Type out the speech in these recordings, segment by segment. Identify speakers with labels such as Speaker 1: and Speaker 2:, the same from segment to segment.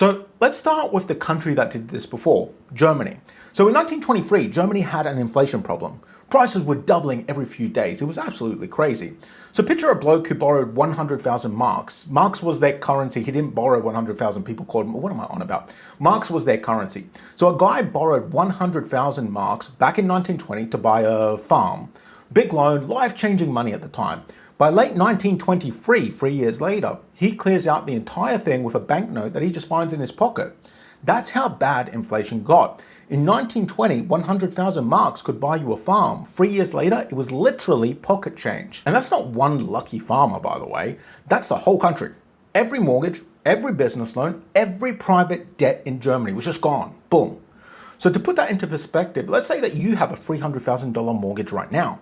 Speaker 1: So let's start with the country that did this before, Germany. So in 1923, Germany had an inflation problem. Prices were doubling every few days. It was absolutely crazy. So picture a bloke who borrowed 100,000 marks. Marks was their currency. He didn't borrow 100,000. People called him, what am I on about? Marks was their currency. So a guy borrowed 100,000 marks back in 1920 to buy a farm. Big loan, life-changing money at the time. By late 1923, 3 years later, he clears out the entire thing with a banknote that he just finds in his pocket. That's how bad inflation got. In 1920, 100,000 marks could buy you a farm. 3 years later, it was literally pocket change. And that's not one lucky farmer, by the way. That's the whole country. Every mortgage, every business loan, every private debt in Germany was just gone. Boom. So to put that into perspective, let's say that you have a $300,000 mortgage right now.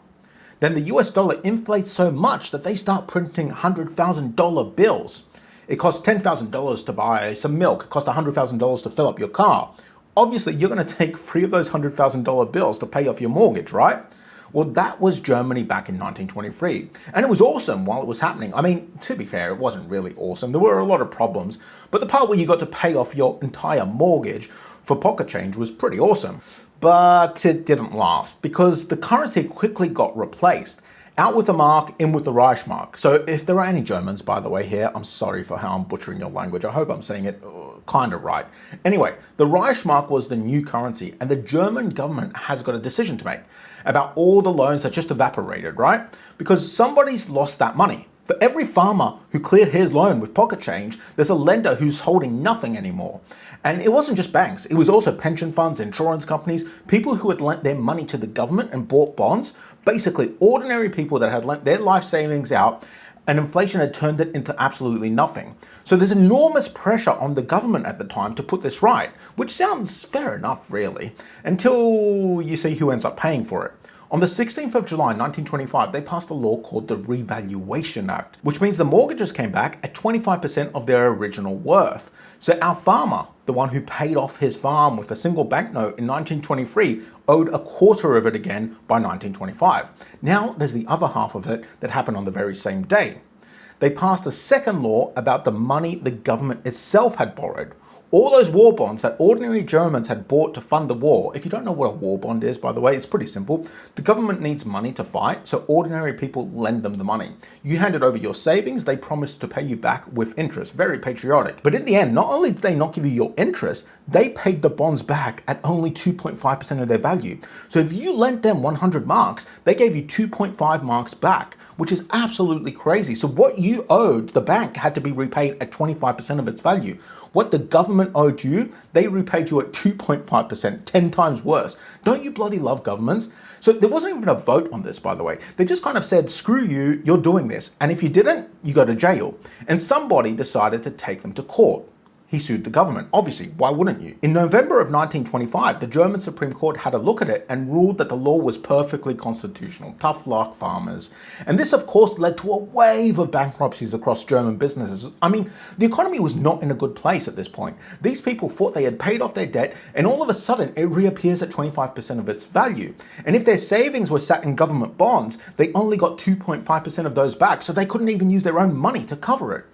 Speaker 1: Then the US dollar inflates so much that they start printing $100,000 bills. It costs $10,000 to buy some milk. It costs $100,000 to fill up your car. Obviously, you're going to take 3 of those $100,000 bills to pay off your mortgage, right? Well, that was Germany back in 1923. And it was awesome while it was happening. I mean, to be fair, it wasn't really awesome. There were a lot of problems. But the part where you got to pay off your entire mortgage for pocket change was pretty awesome. But it didn't last because the currency quickly got replaced. Out with the mark, in with the Reich-mark. So if there are any Germans, by the way, here, I'm sorry for how I'm butchering your language. I hope I'm saying it kind of right. Anyway, the Reich-mark was the new currency, and the German government has got a decision to make about all the loans that just evaporated, right? Because somebody's lost that money. For every farmer who cleared his loan with pocket change, there's a lender who's holding nothing anymore. And it wasn't just banks, it was also pension funds, insurance companies, people who had lent their money to the government and bought bonds, basically ordinary people that had lent their life savings out, and inflation had turned it into absolutely nothing. So there's enormous pressure on the government at the time to put this right, which sounds fair enough really, until you see who ends up paying for it. On the 16th of July 1925, they passed a law called the Revaluation Act, which means the mortgages came back at 25% of their original worth. So our farmer, the one who paid off his farm with a single banknote in 1923, owed a quarter of it again by 1925. Now there's the other half of it that happened on the very same day. They passed a second law about the money the government itself had borrowed. All those war bonds that ordinary Germans had bought to fund the war. If you don't know what a war bond is, by the way, it's pretty simple. The government needs money to fight, so ordinary people lend them the money. You handed over your savings, they promised to pay you back with interest. Very patriotic. But in the end, not only did they not give you your interest, they paid the bonds back at only 2.5% of their value. So if you lent them 100 marks, they gave you 2.5 marks back, which is absolutely crazy. So what you owed the bank had to be repaid at 25% of its value. What the government owed you, they repaid you at 2.5%, 10 times worse. Don't you bloody love governments? So there wasn't even a vote on this, by the way. They just kind of said, screw you, you're doing this. And if you didn't, you go to jail. And somebody decided to take them to court. He sued the government. Obviously, why wouldn't you? In November of 1925, the German Supreme Court had a look at it and ruled that the law was perfectly constitutional. Tough luck, farmers. And this, of course, led to a wave of bankruptcies across German businesses. I mean, the economy was not in a good place at this point. These people thought they had paid off their debt, and all of a sudden, it reappears at 25% of its value. And if their savings were sat in government bonds, they only got 2.5% of those back, so they couldn't even use their own money to cover it.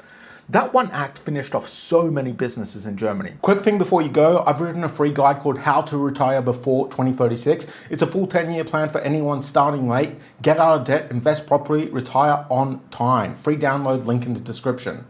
Speaker 1: That one act finished off so many businesses in Germany. Quick thing before you go, I've written a free guide called How to Retire Before 2036. It's a full 10-year plan for anyone starting late. Get out of debt, invest properly, retire on time. Free download, link in the description.